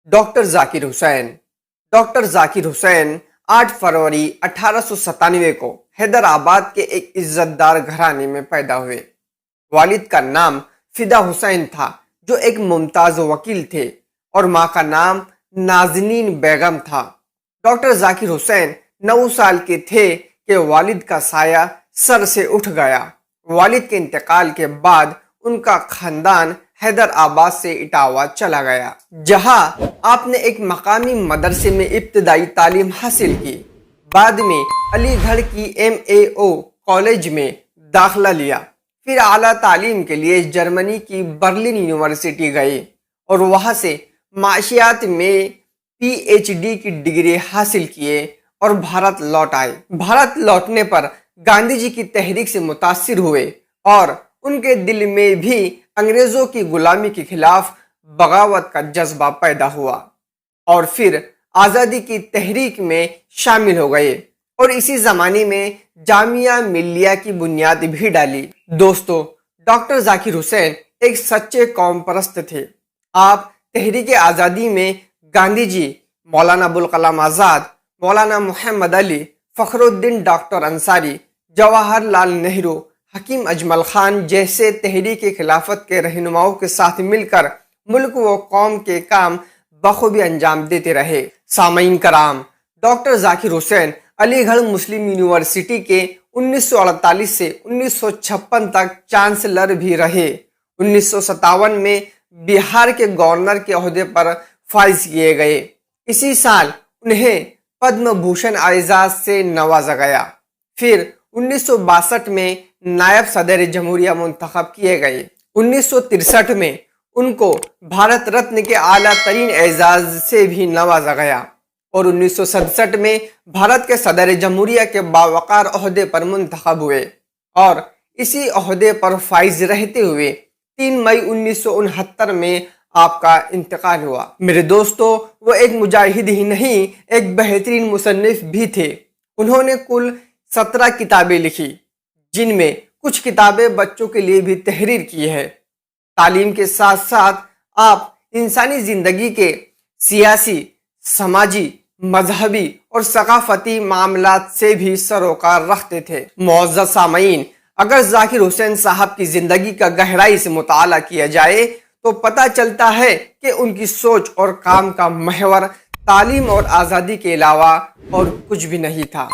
Doctor Zakir Hussain. Doctor Zakir Hussain 8 फरवरी 1897 को हैदराबाद के एक इज्जतदार घराने में पैदा हुए। वालिद का नाम फिदा हुसैन था जो एक मुमताज वकील थे और माँ का नाम नाजनीन बेगम था। डॉक्टर जाकिर हुसैन 9 साल के थे कि वालिद का साया सर से उठ गया। वालिद के इंतकाल के बाद उनका खानदान हैदराबाद से इटावा चला गया, जहां आपने एक मकामी मदरसे में इब्तदाई तालीम हासिल की। बाद में अलीगढ़ की MAO कॉलेज में दाखिला लिया। फिर आला तालीम के लिए जर्मनी की बर्लिन यूनिवर्सिटी गए और वहां से माशियात में PhD की डिग्री हासिल किए और भारत लौट आए। भारत लौटने पर गांधी जी की तहरीक से मुतासिर हुए और उनके दिल में भी अंग्रेजों की गुलामी के खिलाफ बगावत का जज्बा पैदा हुआ और फिर आज़ादी की तहरीक में शामिल हो गए और इसी ज़माने में जामिया मिल्लिया की बुनियाद भी डाली। दोस्तों, डॉक्टर जाकिर हुसैन एक सच्चे कौम परस्त थे। आप तहरीक आज़ादी में गांधी जी, मौलाना अबुल कलाम आज़ाद, मौलाना मोहम्मद अली, फखरुद्दीन डॉक्टर अंसारी, जवाहरलाल नेहरू, हकीम अजमल खान जैसे तहरीक खिलाफत के रहनुमाओं के साथ मिलकर मुल्क व कौम के काम बखूबी अंजाम देते रहे। सामईन कराम, डॉक्टर जाकिर हुसैन अलीगढ़ मुस्लिम यूनिवर्सिटी के 1948 से 1956 तक चांसलर भी रहे। 1957 में बिहार के गवर्नर के ओहदे पर फाइज किए गए। इसी साल उन्हें पद्म भूषण एजाज से नवाजा गया। फिर 1962 में नायब सदर जमहूरिया मुंतखब किए गए। 1963 में उनको भारत रत्न के आला तरीन एजाज से भी नवाजा गया और 1967 में भारत के सदर जमहूरिया के बावकार ओहदे पर मुंतखब हुए और इसी ओहदे पर फाइज रहते हुए 3 मई 1969 में आपका इंतकाल हुआ। मेरे दोस्तों, वो एक मुजाहिद ही नहीं, एक बेहतरीन मुसन्निफ भी थे। उन्होंने कुल 17 किताबें लिखी, जिनमें कुछ किताबें बच्चों के लिए भी तहरीर की है। तालीम के साथ साथ आप इंसानी जिंदगी के सियासी, समाजी, मजहबी और सकाफती मामलात से भी सरोकार रखते थे। मुअज़्ज़ज़ सामईन, अगर जाकिर हुसैन साहब की जिंदगी का गहराई से मुताला किया जाए तो पता चलता है कि उनकी सोच और काम का महवर तालीम और आज़ादी के अलावा और कुछ भी नहीं था।